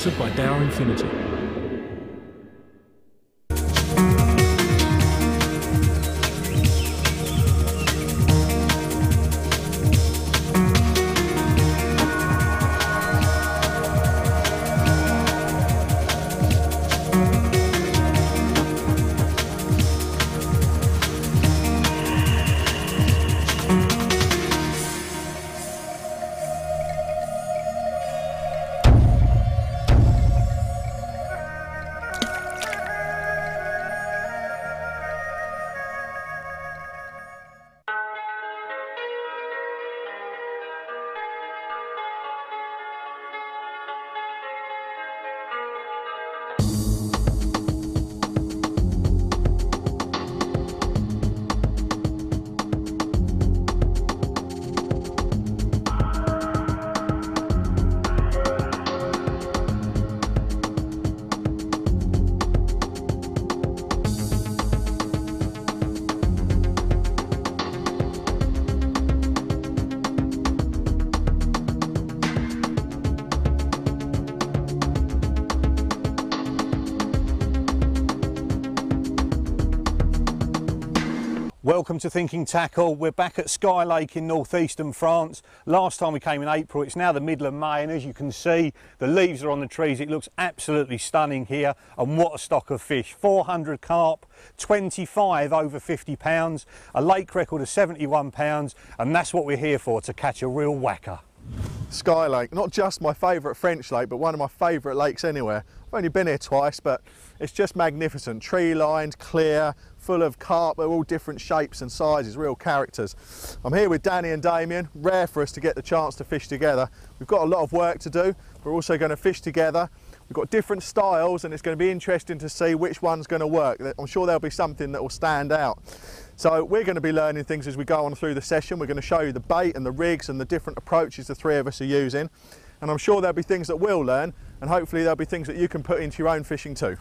sponsored by Dower Infinity. Welcome to Thinking Tackle. We're back at Sky Lake in northeastern France. Last time we came in April, it's now the middle of May, and as you can see, the leaves are on the trees. It looks absolutely stunning here, and what a stock of fish. 400 carp, 25 over 50 pounds, a lake record of 71 pounds, and that's what we're here for, to catch a real whacker. Sky Lake, not just my favourite French lake, but one of my favourite lakes anywhere. I've only been here twice, but it's just magnificent. Tree lined, clear, full of carp. They're all different shapes and sizes, real characters. I'm here with Danny and Damien. Rare for us to get the chance to fish together. We've got a lot of work to do. We're also going to fish together. We've got different styles, and it's going to be interesting to see which one's going to work. I'm sure there'll be something that will stand out. So we're going to be learning things as we go on through the session. We're going to show you the bait and the rigs and the different approaches the three of us are using. And I'm sure there'll be things that we'll learn, and hopefully there'll be things that you can put into your own fishing too.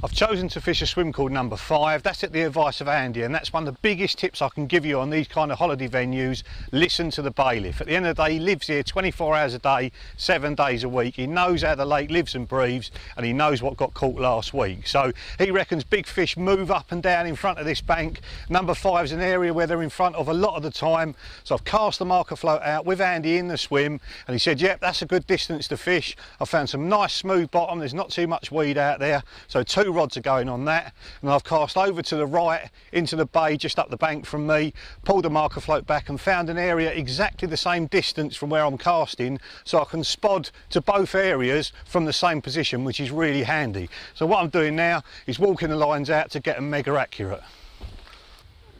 I've chosen to fish a swim called number 5. That's at the advice of Andy, and that's one of the biggest tips I can give you on these kind of holiday venues. Listen to the bailiff. At the end of the day, he lives here 24 hours a day, 7 days a week. He knows how the lake lives and breathes, and he knows what got caught last week. So he reckons big fish move up and down in front of this bank. Number 5 is an area where they're in front of a lot of the time. So I've cast the marker float out with Andy in the swim, and he said, yep, that's a good distance to fish. I found some nice smooth bottom. There's not too much weed out there. So 2 rods are going on that, and I've cast over to the right into the bay just up the bank from me, pulled the marker float back and found an area exactly the same distance from where I'm casting, so I can spod to both areas from the same position, which is really handy. So what I'm doing now is walking the lines out to get them mega accurate.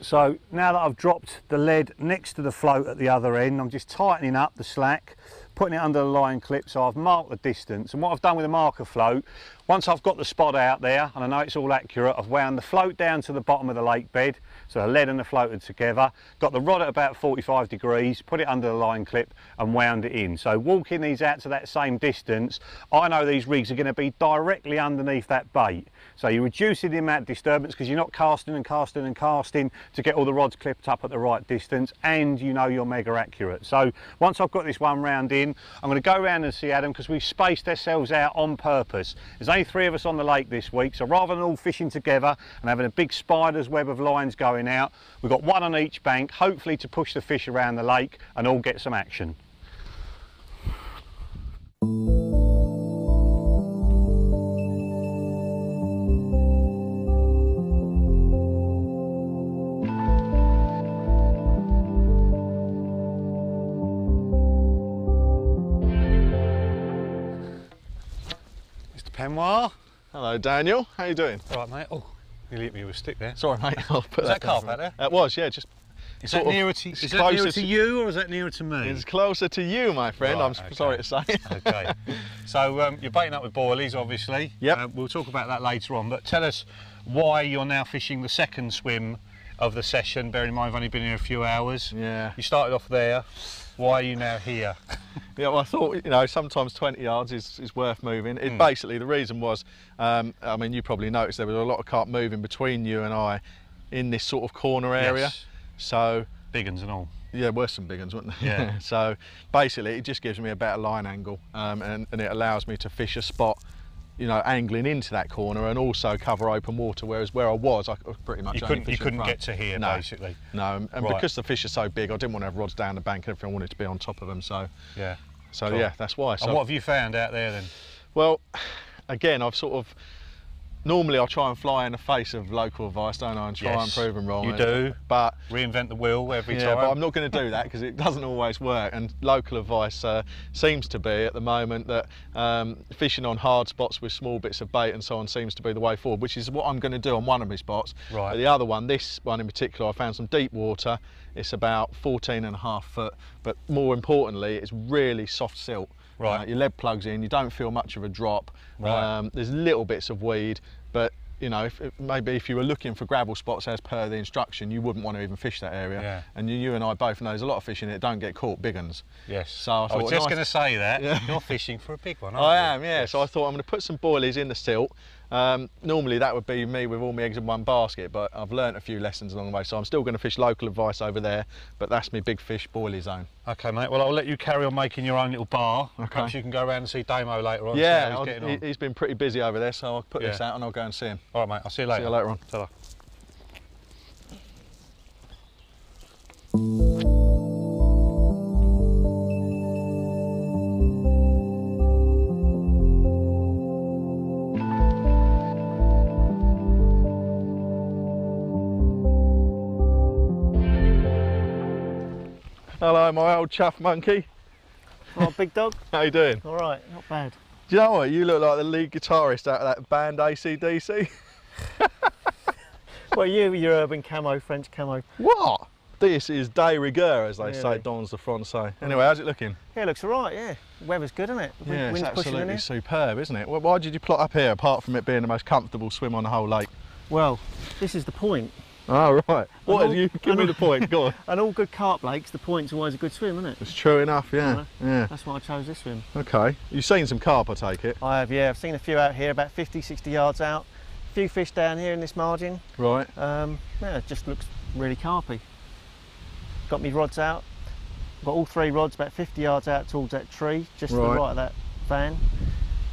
So now that I've dropped the lead next to the float at the other end, I'm just tightening up the slack, putting it under the line clip, so I've marked the distance. And what I've done with the marker float, once I've got the spot out there and I know it's all accurate, I've wound the float down to the bottom of the lake bed, so the lead and the float are together, got the rod at about 45 degrees, put it under the line clip and wound it in. So walking these out to that same distance, I know these rigs are going to be directly underneath that bait. So you're reducing the amount of disturbance because you're not casting and casting and casting to get all the rods clipped up at the right distance, and you know you're mega accurate. So once I've got this one round in, I'm going to go around and see Adam, because we've spaced ourselves out on purpose. There's only 3 of us on the lake this week, so rather than all fishing together and having a big spider's web of lines going out, we've got one on each bank, hopefully to push the fish around the lake and all get some action. Penoir. Hello Daniel, how you doing? All right mate. Oh, you hit me with a stick there. Sorry mate, I'll put that carp out there? It was, yeah. Just is that nearer to you, or is that nearer to me? It's closer to you, my friend. Right, I'm sorry to say. Okay. So you're baiting up with boilies, obviously. Yep. We'll talk about that later on, but tell us why you're now fishing the second swim of the session. Bearing in mind I've only been here a few hours. Yeah. You started off there. Why are you now here? Yeah, well, I thought, you know, sometimes 20 yards is worth moving. Basically, the reason was, I mean, you probably noticed there was a lot of carp moving between you and I in this sort of corner area. Yes. So big uns and all. Yeah, worse than big ones, weren't they? Yeah. So basically, it just gives me a better line angle, and it allows me to fish a spot, you know, angling into that corner and also cover open water. Whereas where I was pretty much you couldn't get to here, no, basically. No, and right. because the fish are so big, I didn't want to have rods down the bank and everything. I wanted to be on top of them. So yeah. So cool. yeah, that's why. So and what have you found out there then? Well, again, I've sort of. Normally I try and fly in the face of local advice, don't I, and try and prove them wrong. You do, but reinvent the wheel every time. Yeah, but I'm not going to do that because it doesn't always work. And local advice seems to be at the moment that fishing on hard spots with small bits of bait and so on seems to be the way forward, which is what I'm going to do on one of my spots. Right. But the other one, this one in particular, I found some deep water. It's about 14.5 foot, but more importantly, it's really soft silt. Right. Your lead plugs in, you don't feel much of a drop. Right. There's little bits of weed, but you know, maybe if you were looking for gravel spots as per the instruction, you wouldn't want to even fish that area. Yeah. And you and I both know there's a lot of fish in it don't get caught, big uns. Yes. So I thought, was just going to say that. Yeah. You're fishing for a big one, aren't you? I am, yeah. Yes. So I thought I'm going to put some boilies in the silt. Normally that would be me with all my eggs in one basket, but I've learnt a few lessons along the way, so I'm still going to fish local advice over there, but that's my big fish boilie zone. Okay, mate. Well, I'll let you carry on making your own little bar. Okay. Perhaps you can go around and see Damo later on. Yeah, see how he's getting on. He's been pretty busy over there, so I'll put this out and I'll go and see him. All right, mate. I'll see you later. See you later on. Ta-ra. Hello, my old chuff monkey. Oh, big dog. How you doing? All right, not bad. Do you know what? You look like the lead guitarist out of that band AC/DC. Well, your urban camo, French camo. What? This is de rigueur, as they say, Really? Dons de Francais. Anyway, how's it looking? Yeah, it looks all right, yeah. The weather's good, isn't it? The Yeah, it's wind's pushing in absolutely here. superb, isn't it? Why did you plot up here, apart from it being the most comfortable swim on the whole lake? Well, this is the point. Oh, right. What, all- you give me the point, go on. And all good carp lakes, the point's always a good swim, isn't it? It's true enough, yeah. Yeah. That's why I chose this swim. Okay. You've seen some carp, I take it? I have, yeah. I've seen a few out here, about 50, 60 yards out. A few fish down here in this margin. Right. Yeah, it just looks really carpy. Got me rods out. Got all three rods about 50 yards out towards that tree, just to the Right. right of that van.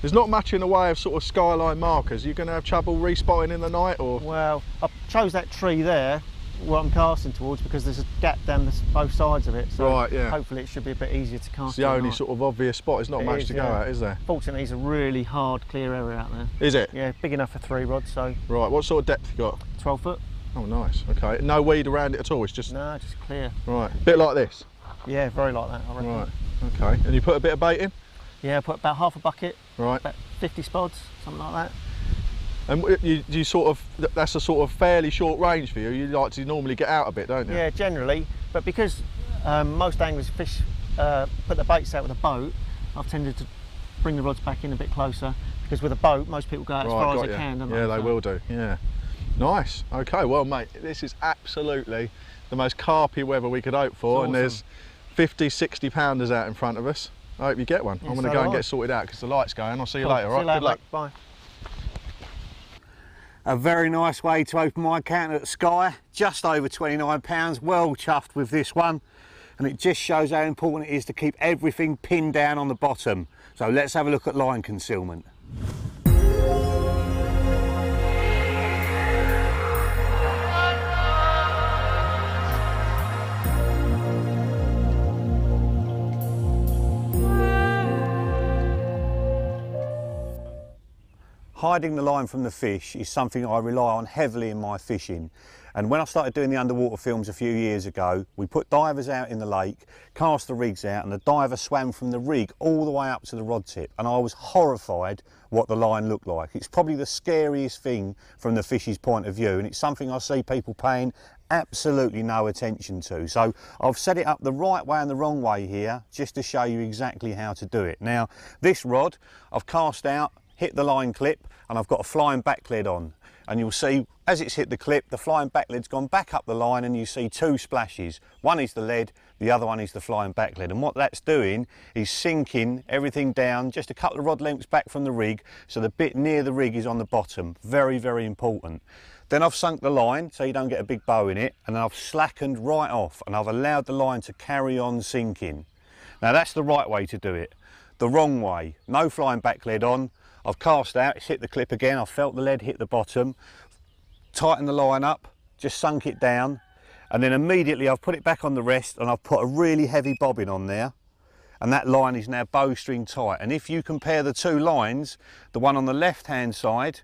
There's not much in the way of sort of skyline markers. You're going to have trouble respotting in the night, or? Well, I chose that tree there, what I'm casting towards, because there's a gap down both sides of it. So Right, yeah. hopefully it should be a bit easier to cast. It's the at only night. sort of obvious spot. There's not It much is, to go yeah. at, is there? Fortunately, it's a really hard, clear area out there. Is it? Yeah, big enough for 3 rods, so Right. What sort of depth you got? 12 foot. Oh, nice. Okay. No weed around it at all. It's just No, just clear. right. Bit like this. Yeah, very like that, I reckon. Right. Okay. And you put a bit of bait in. Yeah, I put about half a bucket, Right. about 50 spods, something like that. And you sort of, that's a sort of fairly short range for you. You like to normally get out a bit, don't you? Yeah, generally, but because most anglers fish, put the baits out with a boat, I've tended to bring the rods back in a bit closer, because with a boat, most people go out as far as they can, don't they? Yeah, they So- will do. Yeah. Nice. Okay. Well, mate, this is absolutely the most carpy weather we could hope for, It's and there's 50, 60 pounders out in front of us. I hope you get one. Yeah, I'm going to so go do and I. get sorted out because the light's going. I'll see you Cool. later. See All you right. later, Good luck. mate. Bye. A very nice way to open my account at Sky, just over £29, well chuffed with this one, and it just shows how important it is to keep everything pinned down on the bottom. So let's have a look at line concealment. Hiding the line from the fish is something I rely on heavily in my fishing. And when I started doing the underwater films a few years ago, we put divers out in the lake, cast the rigs out, and the diver swam from the rig all the way up to the rod tip. And I was horrified what the line looked like. It's probably the scariest thing from the fish's point of view, and it's something I see people paying absolutely no attention to. So I've set it up the right way and the wrong way here, just to show you exactly how to do it. Now, this rod I've cast out hit the line clip, and I've got a flying back lead on. And you'll see, as it's hit the clip, the flying back lead's gone back up the line, and you see two splashes. One is the lead, the other one is the flying back lead. And what that's doing is sinking everything down just a couple of rod lengths back from the rig, so the bit near the rig is on the bottom. Very, very important. Then I've sunk the line so you don't get a big bow in it, and then I've slackened right off, and I've allowed the line to carry on sinking. Now that's the right way to do it. The wrong way, no flying back lead on, I've cast out, it's hit the clip again, I've felt the lead hit the bottom, tightened the line up, just sunk it down, and then immediately I've put it back on the rest, and I've put a really heavy bobbin on there, and that line is now bowstring tight. And if you compare the two lines, the one on the left hand side,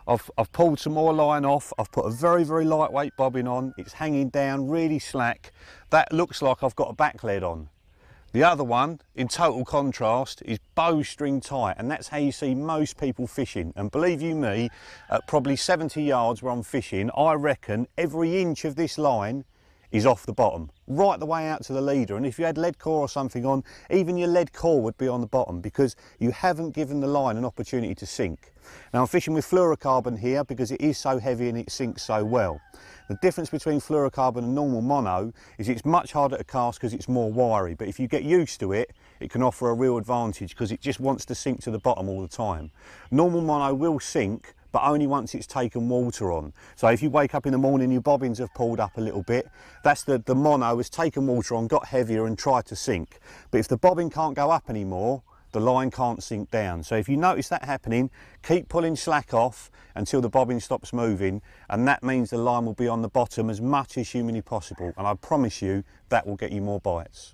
I've pulled some more line off, I've put a very, very lightweight bobbin on, it's hanging down really slack. That looks like I've got a back lead on. The other one, in total contrast, is bowstring tight, and that's how you see most people fishing. And believe you me, at probably 70 yards where I'm fishing, I reckon every inch of this line is off the bottom, right the way out to the leader. And if you had lead core or something on, even your lead core would be on the bottom, because you haven't given the line an opportunity to sink. Now I'm fishing with fluorocarbon here because it is so heavy and it sinks so well. The difference between fluorocarbon and normal mono is it's much harder to cast because it's more wiry, but if you get used to it, it can offer a real advantage because it just wants to sink to the bottom all the time. Normal mono will sink, but only once it's taken water on. So if you wake up in the morning, your bobbins have pulled up a little bit, that's the mono has taken water on, got heavier and tried to sink. But if the bobbin can't go up anymore, the line can't sink down. So if you notice that happening, keep pulling slack off until the bobbin stops moving, and that means the line will be on the bottom as much as humanly possible. And I promise you, that will get you more bites.